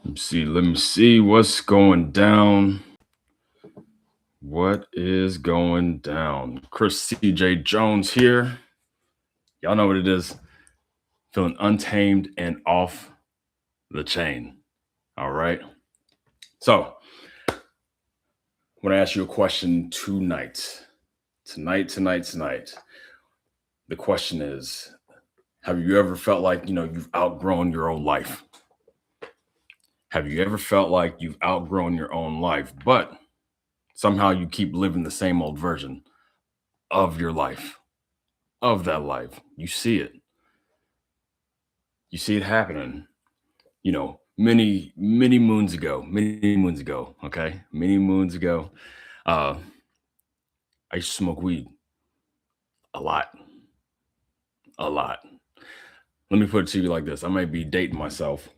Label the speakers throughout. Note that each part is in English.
Speaker 1: Let me see what's going down. What is going down? Chris CJ Jones here. Y'all know what it is. Feeling untamed and off the chain. All right. So, I want to ask you a question tonight. Tonight. The question is, have you ever felt like, you've outgrown your own life? Have you ever felt like you've outgrown your own life, but somehow you keep living the same old version of your life, of that life? You see it. You see it happening, many moons ago, okay? Many moons ago, uh, I used to smoke weed a lot, a lot. Let me put it to you like this. I might be dating myself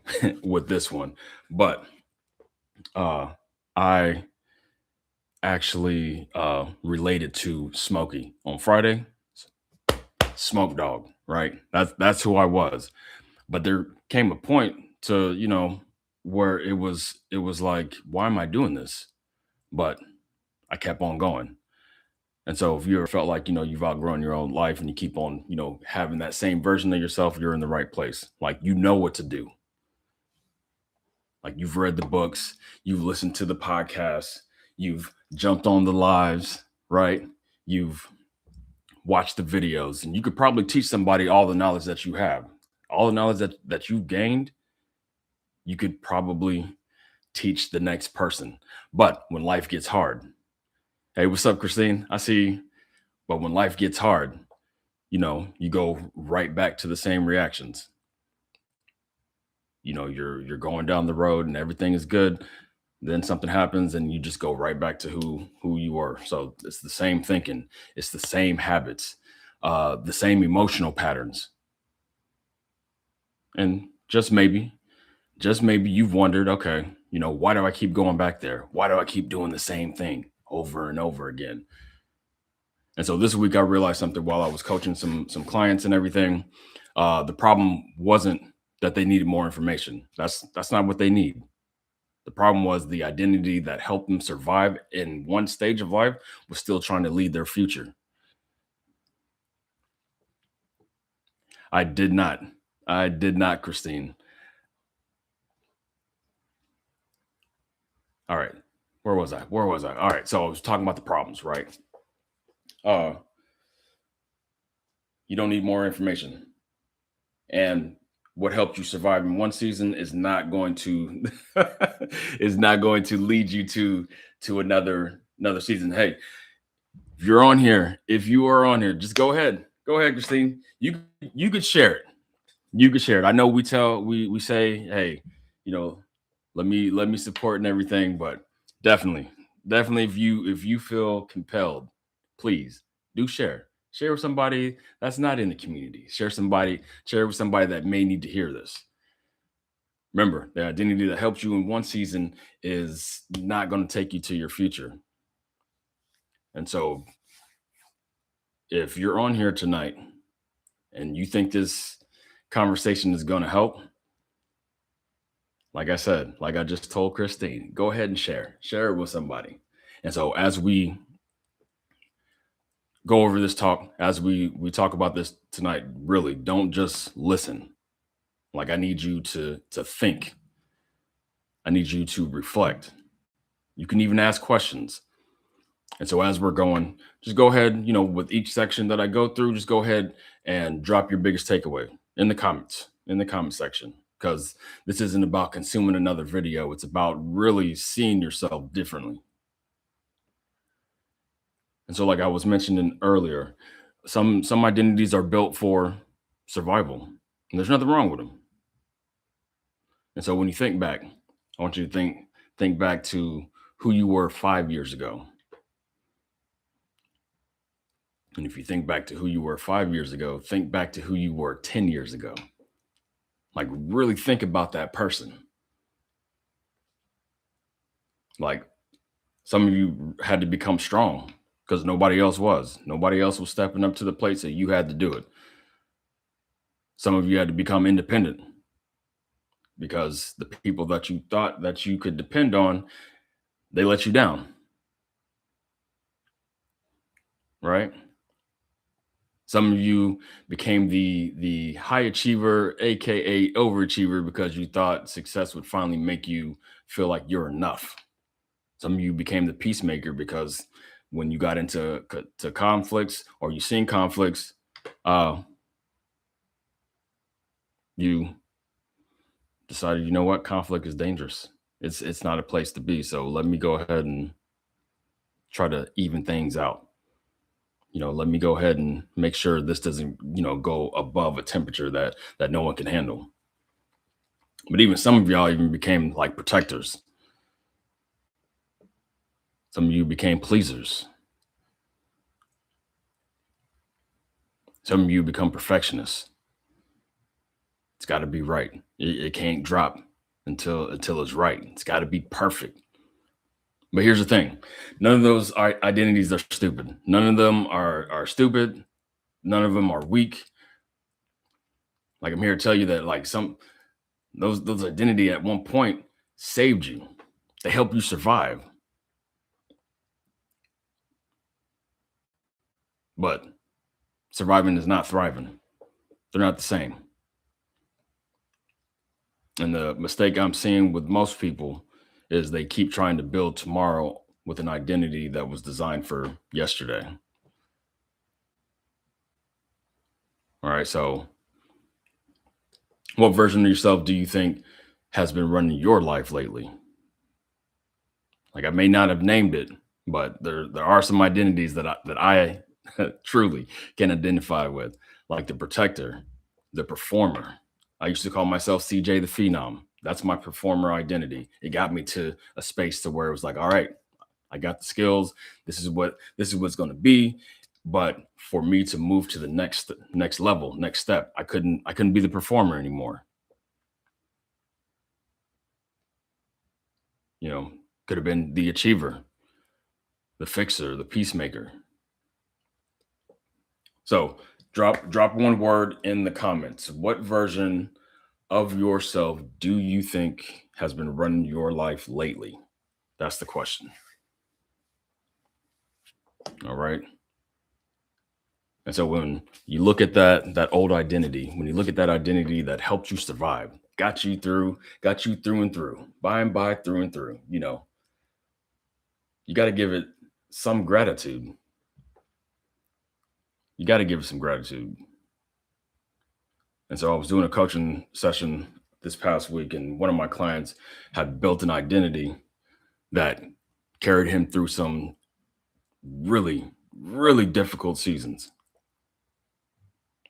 Speaker 1: with this one, but uh, I actually related to Smokey on Friday. Smoke Dog, right? That's who I was. But there came a point to, where it was like, why am I doing this? But I kept on going. And so if you ever felt like, you've outgrown your own life and you keep on, having that same version of yourself, you're in the right place. Like you know what to do. Like you've read the books, you've listened to the podcasts, you've jumped on the lives, right? You've watched the videos, and you could probably teach somebody all the knowledge that you have. All the knowledge that you've gained, you could probably teach the next person. But when life gets hard, hey, what's up, Christine? I see you. But when life gets hard, you go right back to the same reactions. You're going down the road and everything is good. Then something happens and you just go right back to who you were. So it's the same thinking, it's the same habits, the same emotional patterns. And just maybe you've wondered, okay, why do I keep going back there? Why do I keep doing the same thing over and over again? And so this week I realized something while I was coaching some clients and everything. The problem wasn't that they needed more information. That's not what they need. The problem was the identity that helped them survive in one stage of life was still trying to lead their future. I did not. I did not, Christine. All right. Where was I? Where was I? All right. So I was talking about the problems, right? Uh, you don't need more information. And what helped you survive in one season is not going to is not going to lead you to another season. Hey, if you are on here, just go ahead. Go ahead, Christine. You could share it. You could share it. I know we say, hey, you know, let me support and everything, but definitely if you feel compelled, please do share. Share with somebody that's not in the community. Share with somebody that may need to hear this. Remember, the identity that helps you in one season is not going to take you to your future. And so if you're on here tonight and you think this conversation is going to help, like I said, like I just told Christine, go ahead and share it with somebody. And so as we go over this talk, as we talk about this tonight, really don't just listen. Like I need you to think. I need you to reflect. You can even ask questions. And so as we're going, just go ahead, with each section that I go through, just go ahead and drop your biggest takeaway in the comment section. Because this isn't about consuming another video. It's about really seeing yourself differently. And so, like I was mentioning earlier, some identities are built for survival. And there's nothing wrong with them. And so when you think back, I want you to think back to who you were 5 years ago. And if you think back to who you were 5 years ago, think back to who you were 10 years ago. Like, really think about that person. Like, some of you had to become strong because nobody else was. Nobody else was stepping up to the plate, so you had to do it. Some of you had to become independent because the people that you thought that you could depend on, they let you down, right? Some of you became the high achiever, aka overachiever, because you thought success would finally make you feel like you're enough. Some of you became the peacemaker because when you got into to conflicts or you seen conflicts, uh, you decided, you know what, conflict is dangerous. It's not a place to be. So let me go ahead and try to even things out. Let me go ahead and make sure this doesn't, go above a temperature that no one can handle. But even some of y'all even became like protectors. Some of you became pleasers. Some of you become perfectionists. It's got to be right. It can't drop until it's right. It's got to be perfect. But here's the thing: none of those identities are stupid. None of them are stupid. None of them are weak. Like, I'm here to tell you that like some those identity at one point saved you. They help you survive. But surviving is not thriving. They're not the same. And the mistake I'm seeing with most people is they keep trying to build tomorrow with an identity that was designed for yesterday. All right. So, what version of yourself do you think has been running your life lately? Like, I may not have named it, but there are some identities that I truly can identify with, like the protector, the performer. I used to call myself CJ the Phenom. That's my performer identity. It got me to a space to where it was like, all right, I got the skills. This is what's going to be. But for me to move to the next level, next step, I couldn't be the performer anymore. You know, could have been the achiever, the fixer, the peacemaker. So drop one word in the comments. What version of yourself do you think has been running your life lately? That's the question. All right. And so when you look at that old identity, when you look at that identity that helped you survive, got you through and through, by and by, through and through, you got to give it some gratitude. You got to give it some gratitude. And so I was doing a coaching session this past week, and one of my clients had built an identity that carried him through some really, really difficult seasons.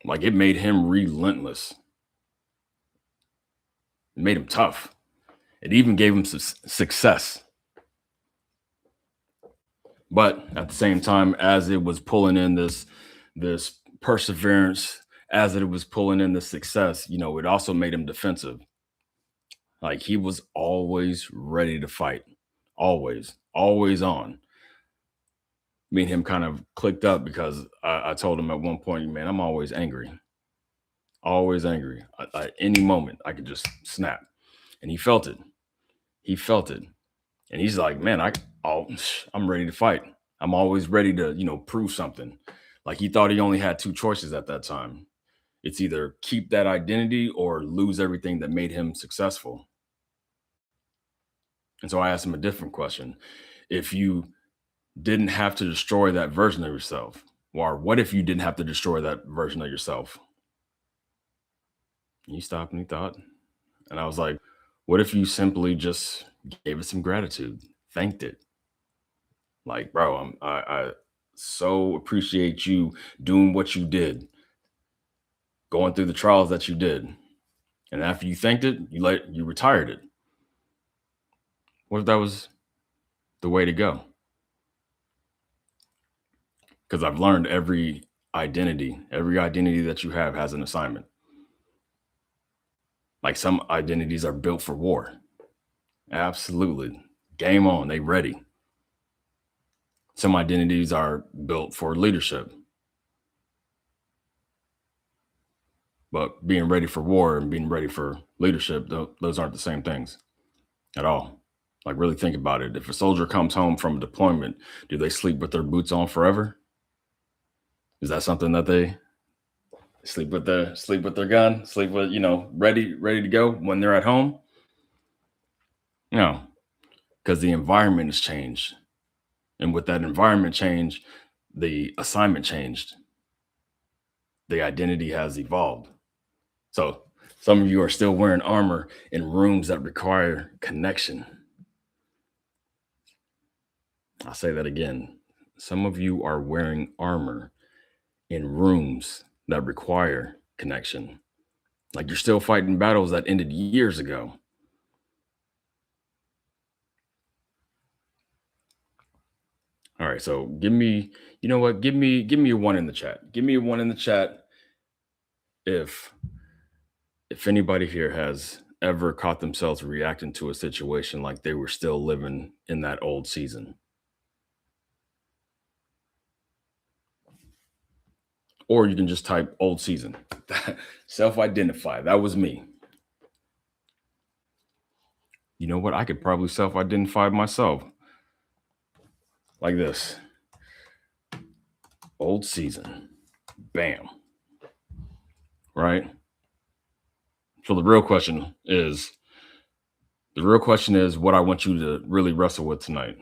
Speaker 1: Like, it made him relentless. It made him tough. It even gave him success. But at the same time, as it was pulling in this perseverance, as it was pulling in the success, it also made him defensive. Like, he was always ready to fight, always on. Me and him kind of clicked up because I told him at one point, man, I'm always angry, always angry. Any moment I could just snap, and he felt it. He felt it, and he's like, man, I'm ready to fight. I'm always ready to prove something. Like, he thought he only had two choices at that time. It's either keep that identity or lose everything that made him successful. And so I asked him a different question. If you didn't have to destroy that version of yourself, or what if you didn't have to destroy that version of yourself? And he stopped and he thought. And I was like, what if you simply just gave it some gratitude, thanked it? Like, bro, I so appreciate you doing what you did, going through the trials that you did. And after you thanked it, you retired it. What if that was the way to go? Because I've learned every identity that you have has an assignment. Like, some identities are built for war. Absolutely. Game on. They ready. Some identities are built for leadership. But being ready for war and being ready for leadership, those aren't the same things at all. Like, really think about it. If a soldier comes home from a deployment, do they sleep with their boots on forever? Is that something that they sleep with their gun, sleep with, ready to go when they're at home? No, because the environment has changed. And with that environment change, the assignment changed. The identity has evolved. So some of you are still wearing armor in rooms that require connection. I'll say that again. Some of you are wearing armor in rooms that require connection. Like, you're still fighting battles that ended years ago. All right, so give me, you know what? Give me a one in the chat. Give me a one in the chat if anybody here has ever caught themselves reacting to a situation like they were still living in that old season. Or you can just type old season. Self-identify. That was me. You know what? I could probably self-identify myself like this. Old season. Bam. Right? So the real question is what I want you to really wrestle with tonight.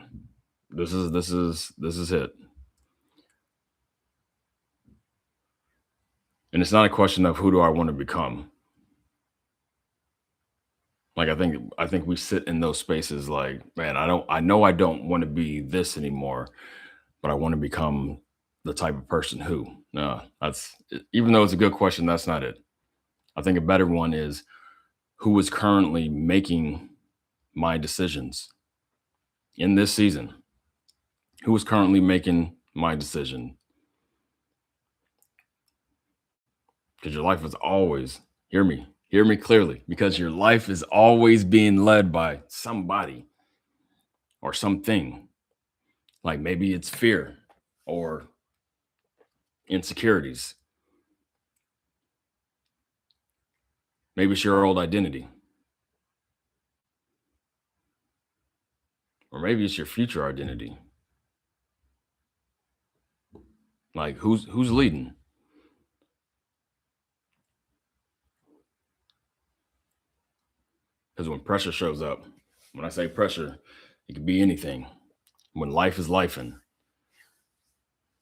Speaker 1: This is it. And it's not a question of who do I want to become. Like, I think we sit in those spaces like, man, I don't want to be this anymore, but I want to become the type of person who. No, that's, even though it's a good question, that's not it. I think a better one is, who is currently making my decisions in this season? Who is currently making my decision? Because your life is always, hear me clearly, because your life is always being led by somebody or something. Like, maybe it's fear or insecurities. Maybe it's your old identity, or maybe it's your future identity. Like, who's leading? Because when pressure shows up, when I say pressure, it could be anything. When life is lifing,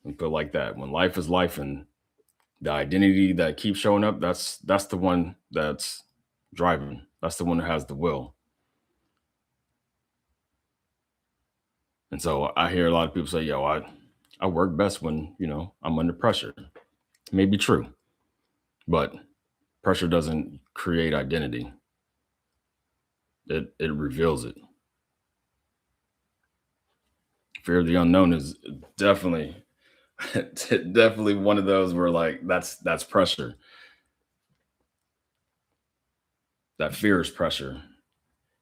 Speaker 1: we put it like that. When life is lifing, the identity that keeps showing up, that's the one that's driving. That's the one that has the will. And so I hear a lot of people say, "Yo, I work best when I'm under pressure." It may be true, but pressure doesn't create identity. It reveals it. Fear of the unknown is definitely definitely one of those where, like, that's pressure. That fear is pressure,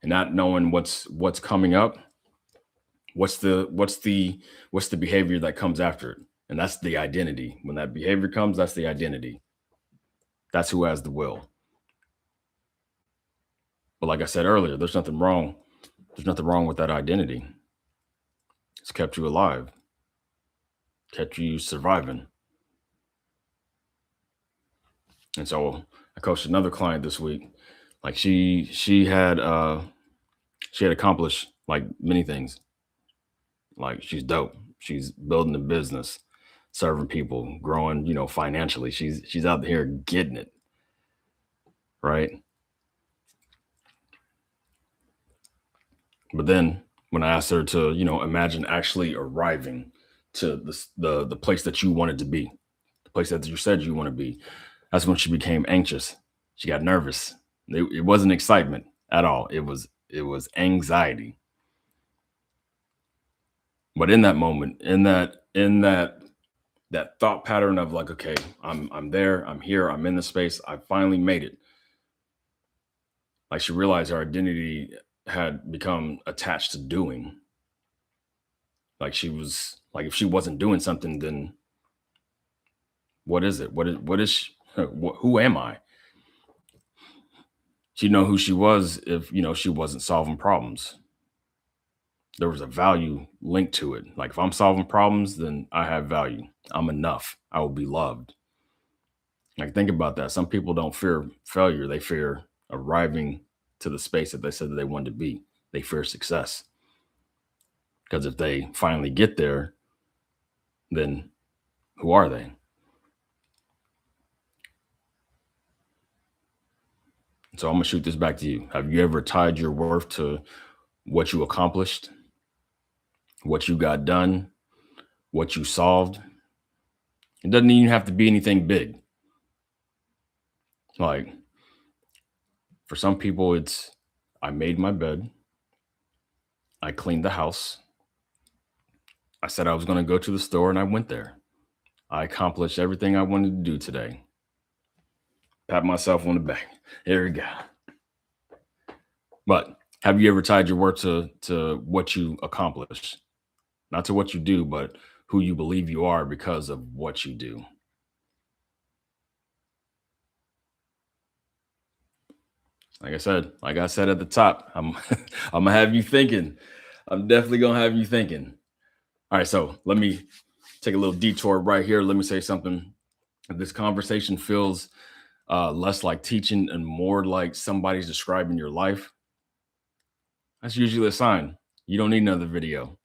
Speaker 1: and not knowing what's coming up. What's the behavior that comes after it, and that's the identity. When that behavior comes, that's the identity. That's who has the will. But like I said earlier, there's nothing wrong. There's nothing wrong with that identity. It's kept you alive, kept you surviving. And so I coached another client this week. Like, she had accomplished like many things. Like, she's dope. She's building a business, serving people, growing, financially. She's out here getting it, right? But then when I asked her to, imagine actually arriving to the place that you wanted to be, the place that you said you want to be, that's when she became anxious. She got nervous. It wasn't excitement at all. It was anxiety. But in that moment, in that thought pattern of, like, okay, I'm there, I'm here, I'm in the space, I finally made it. Like, she realized her identity had become attached to doing. Like, she was like, if she wasn't doing something, then what is it? What is she, who am I? She'd know who she was if, she wasn't solving problems. There was a value linked to it. Like if I'm solving problems, then I have value. I'm enough. I will be loved. Like think about that. Some people don't fear failure. They fear arriving to the space that they said that they wanted to be. They fear success. Because if they finally get there, then who are they? So I'm gonna shoot this back to you. Have you ever tied your worth to what you accomplished, what you got done, what you solved? It doesn't even have to be anything big. Like for some people, it's I made my bed, I cleaned the house, I said I was gonna go to the store and I went there. I accomplished everything I wanted to do today. Pat myself on the back. There we go. But have you ever tied your worth to what you accomplish? Not to what you do, but who you believe you are because of what you do. Like I said at the top, I'm I'm gonna have you thinking. I'm definitely gonna have you thinking. All right, so let me take a little detour right here. Let me say something. This conversation feels less like teaching and more like somebody's describing your life. That's usually a sign you don't need another video.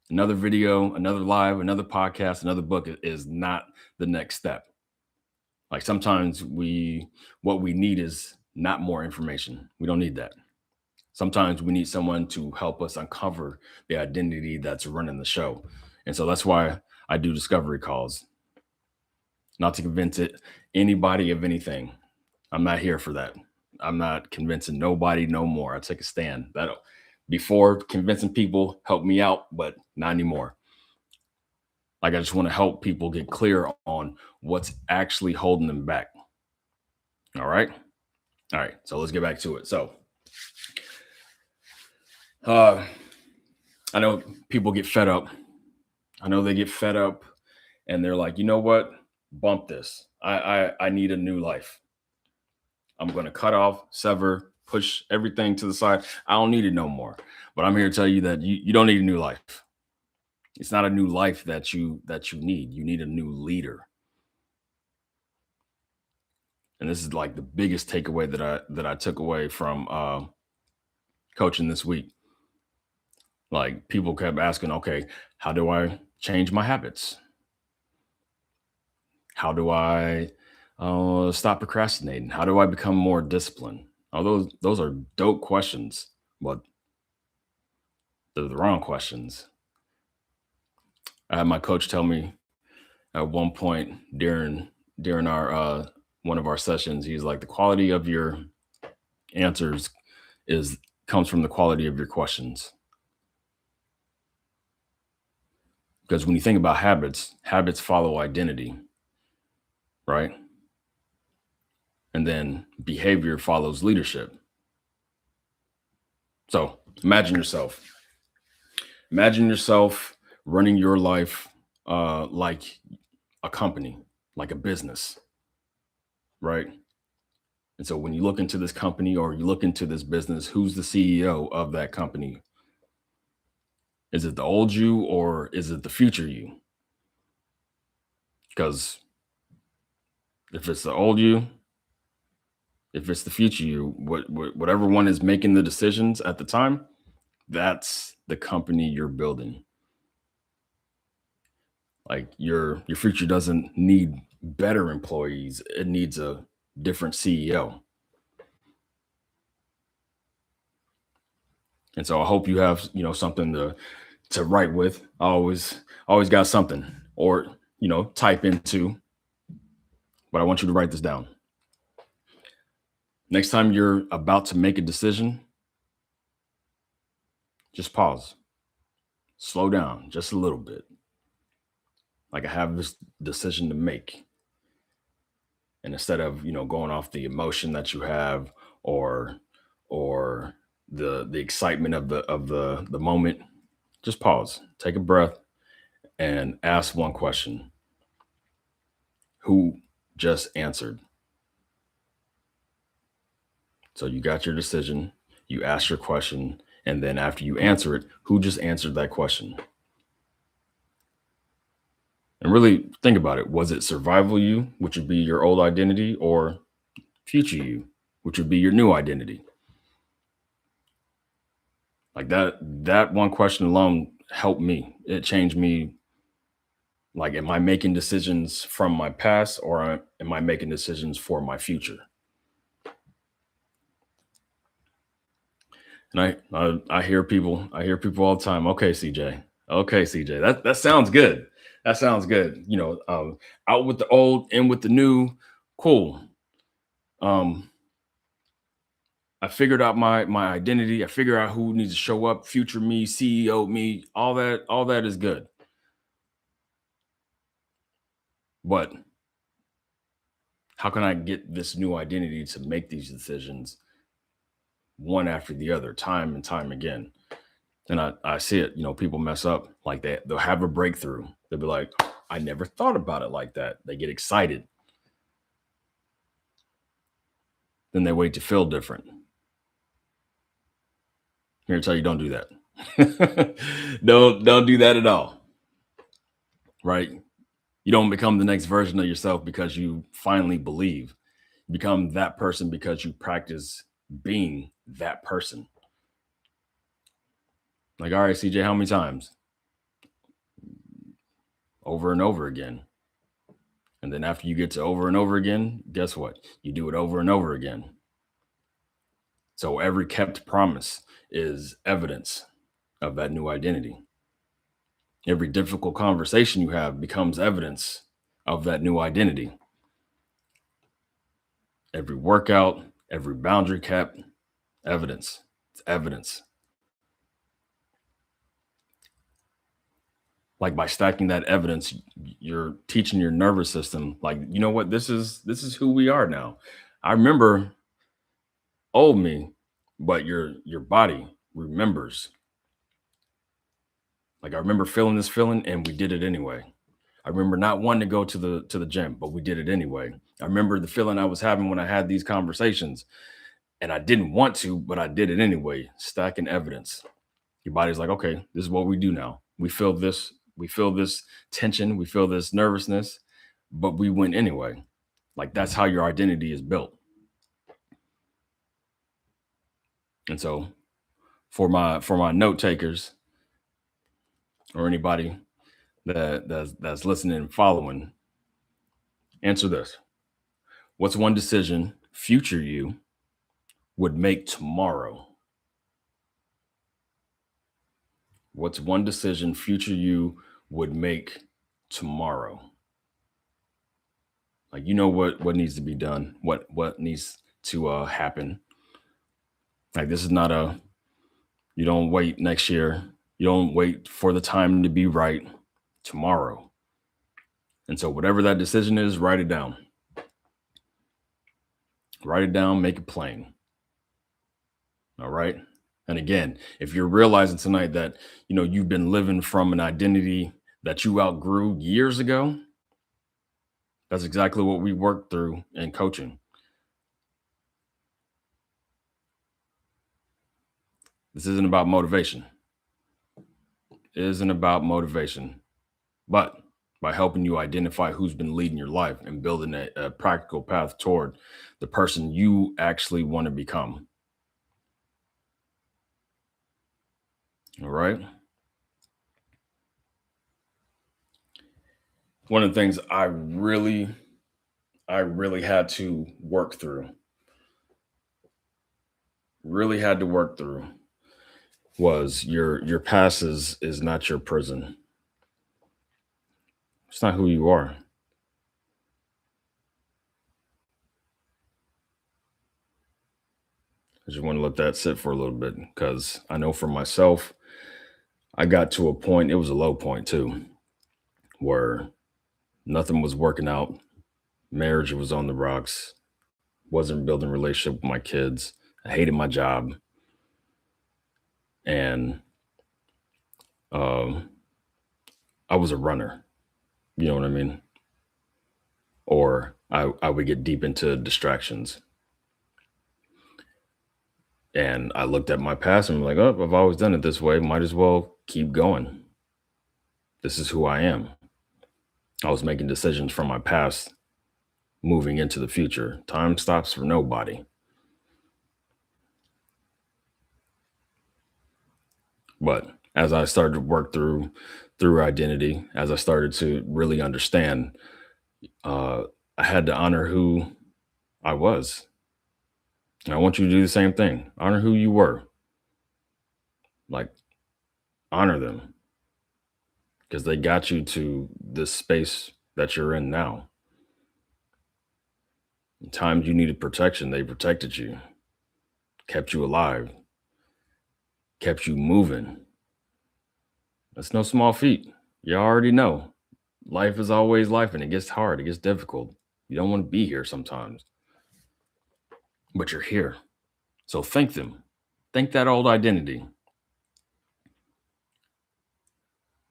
Speaker 1: Another video, another live, another podcast, another book is not the next step. Like sometimes what we need is not more information. We don't need that. Sometimes we need someone to help us uncover the identity that's running the show. And so that's why I do discovery calls, not to convince anybody of anything. I'm not here for that. I'm not convincing nobody no more. I take a stand. That before convincing people helped me out, but not anymore. Like I just want to help people get clear on what's actually holding them back. All right. All right. So let's get back to it. So uh I know people get fed up. I know they get fed up and they're like, you know what? Bump this. I need a new life. I'm going to cut off, sever, push everything to the side. I don't need it no more. But I'm here to tell you that you don't need a new life. It's not a new life that you need. You need a new leader. And this is like the biggest takeaway that I took away from coaching this week. Like people kept asking, okay, how do I change my habits? How do I stop procrastinating? How do I become more disciplined? Oh, those are dope questions, but they're the wrong questions. I had my coach tell me at one point during our one of our sessions, he's like, the quality of your answers is comes from the quality of your questions. Because when you think about habits, habits follow identity, right? And then behavior follows leadership. So imagine yourself running your life like a company, like a business, right? And so when you look into this company or you look into this business, who's the CEO of that company? Is it the old you or is it the future you? Because if it's the old you, if it's the future you, whatever one is making the decisions at the time, that's the company you're building. Like your future doesn't need better employees; it needs a different CEO. And so I hope you have something to write with. I always got something or type into, but I want you to write this down. Next time you're about to make a decision, just pause, slow down just a little bit. Like I have this decision to make, and instead of going off the emotion that you have or or the excitement of the moment, just pause, take a breath, and ask one question: Who just answered? So you got your decision, you ask your question, and then after you answer it, who just answered that question? And really think about it. Was it survival you, which would be your old identity, or future you, which would be your new identity? Like that one question alone helped me. It changed me. Like, am I making decisions from my past, or am I making decisions for my future? And I hear people all the time. Okay, CJ. Okay, CJ. That sounds good. That sounds good. Out with the old, in with the new. Cool. Um, I figured out my identity. I figure out who needs to show up. Future me, CEO me. All that is good. But how can I get this new identity to make these decisions one after the other, time and time again? And I see it, people mess up like that. They'll have a breakthrough. They'll be like, I never thought about it like that. They get excited. Then they wait to feel different. I'm here to tell you, don't do that. Don't do that at all. Right? You don't become the next version of yourself because you finally believe. You become that person because you practice being that person. Like, all right, CJ, how many times? Over and over again. And then after you get to over and over again, guess what? You do it over and over again. So every kept promise is evidence of that new identity. Every difficult conversation you have becomes evidence of that new identity. Every workout, every boundary kept, evidence. It's evidence. Like, by stacking that evidence, you're teaching your nervous system, like, you know what, this is who we are now. I remember old me, but your body remembers. Like, I remember feeling this feeling and we did it anyway. I remember not wanting to go to the gym, but we did it anyway. I remember the feeling I was having when I had these conversations and I didn't want to, but I did it anyway. Stacking evidence. Your body's like, okay, this is what we do now. We feel this tension, we feel this nervousness, but we went anyway. Like, that's how your identity is built. And so for my note takers, or anybody that's listening and following, answer this. What's one decision future you would make tomorrow? What's one decision future you would make tomorrow? Like, what needs to be done, what needs to happen. Like, this is not a you don't wait next year. You don't wait for the time to be right. Tomorrow. And so whatever that decision is, write it down. Write it down, make it plain. All right. And again, if you're realizing tonight that you've been living from an identity that you outgrew years ago, that's exactly what we worked through in coaching. This isn't about motivation. It isn't about motivation, but by helping you identify who's been leading your life and building a practical path toward the person you actually want to become. All right. One of the things I really had to work through, really had to work through, was your past is not your prison. It's not who you are. I just want to let that sit for a little bit because I know for myself, I got to a point, it was a low point too, where nothing was working out. Marriage was on the rocks, wasn't building a relationship with my kids. I hated my job. And um, I was a runner, you know what I mean? Or I would get deep into distractions. And I looked at my past and I'm like, oh, I've always done it this way. Might as well keep going. This is who I am. I was making decisions from my past moving into the future. Time stops for nobody. But as I started to work through identity, as I started to really understand, uh, I had to honor who I was. And I want you to do the same thing. Honor who you were. Like honor them because they got you to this space that you're in now. In times you needed protection, they protected you, kept you alive, kept you moving. That's no small feat. You already know. Life is always life and it gets hard, it gets difficult. You don't want to be here sometimes, but you're here. So thank them. Thank that old identity.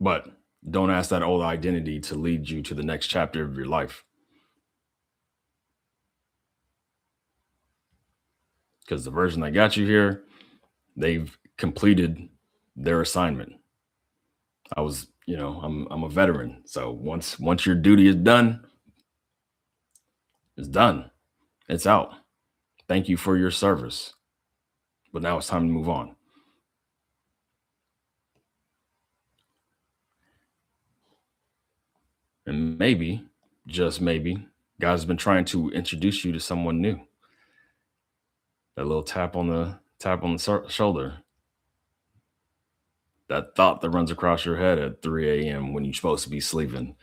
Speaker 1: But don't ask that old identity to lead you to the next chapter of your life because the version that got you here, they've completed their assignment. I'm a veteran. So once your duty is done, it's done. It's out. Thank you for your service. But now it's time to move on. And maybe, just maybe, God's been trying to introduce you to someone new. That little tap on the shoulder. That thought that runs across your head at 3 a.m. when you're supposed to be sleeping.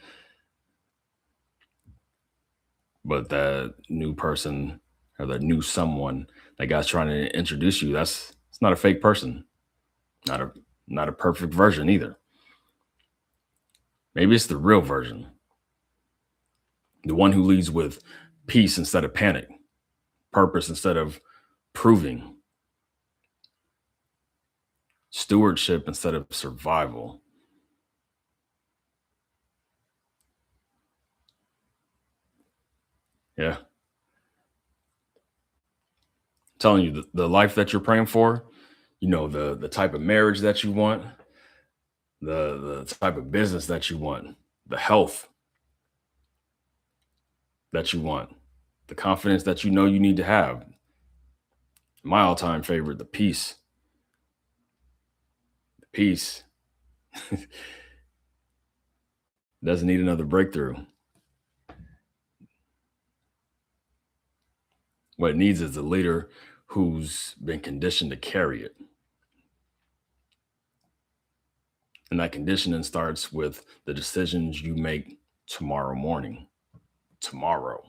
Speaker 1: But that new person or that new someone that God's trying to introduce you, it's not a fake person. Not a not a perfect version either. Maybe it's the real version. The one who leads with peace instead of panic, purpose instead of proving, stewardship instead of survival. Yeah. I'm telling you, the life that you're praying for, the type of marriage that you want, the type of business that you want, the health that you want, the confidence that you know you need to have. My all-time favorite, the peace. The peace doesn't need another breakthrough. What it needs is a leader who's been conditioned to carry it. And that conditioning starts with the decisions you make tomorrow morning. Tomorrow.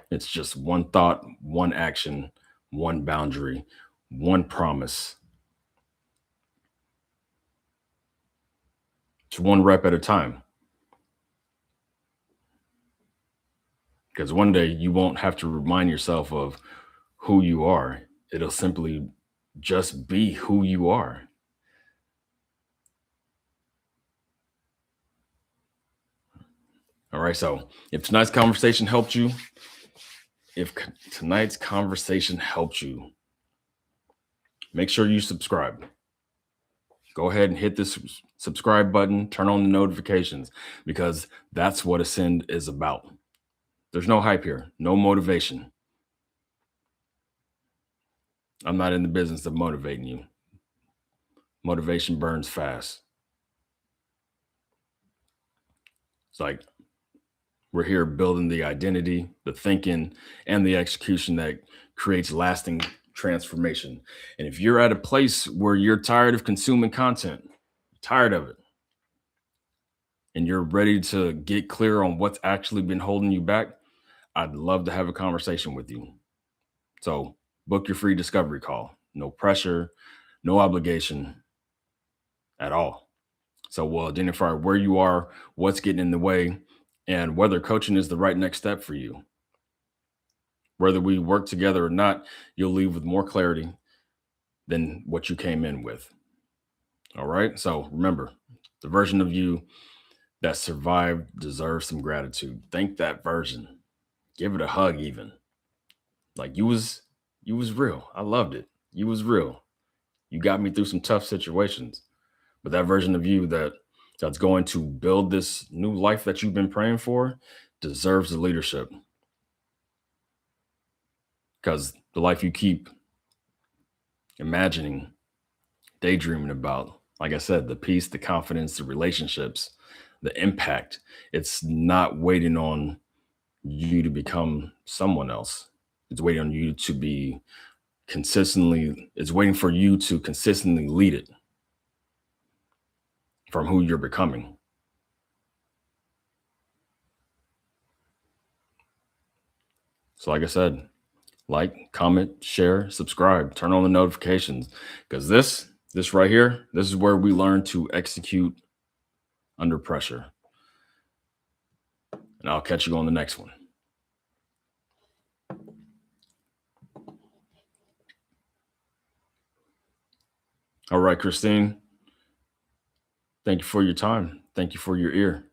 Speaker 1: It's just one thought, one action, one boundary, one promise. It's one rep at a time. Because one day you won't have to remind yourself of who you are. It'll simply just be who you are. All right. So if tonight's conversation helped you, if tonight's conversation helped you, make sure you subscribe. Go ahead and hit this subscribe button, turn on the notifications, because that's what Ascend is about. There's no hype here, no motivation. I'm not in the business of motivating you. Motivation burns fast. It's like we're here building the identity, the thinking, and the execution that creates lasting transformation. And if you're at a place where you're tired of consuming content, tired of it, and you're ready to get clear on what's actually been holding you back, I'd love to have a conversation with you. So book your free discovery call. No pressure, no obligation at all. So we'll identify where you are, what's getting in the way, and whether coaching is the right next step for you. Whether we work together or not, you'll leave with more clarity than what you came in with. All right. So remember, the version of you that survived deserves some gratitude. Thank that version. Give it a hug, even. Like you was real. I loved it. You was real. You got me through some tough situations. But that version of you that's going to build this new life that you've been praying for deserves the leadership, because the life you keep imagining, daydreaming about, like I said, the peace, the confidence, the relationships, the impact, it's not waiting on you to become someone else. It's waiting on you to be consistently, it's waiting for you to consistently lead it from who you're becoming. So, like I said, like, comment, share, subscribe, turn on the notifications, because this right here, this is where we learn to execute under pressure. And I'll catch you on the next one. All right, Christine, thank you for your time. Thank you for your ear.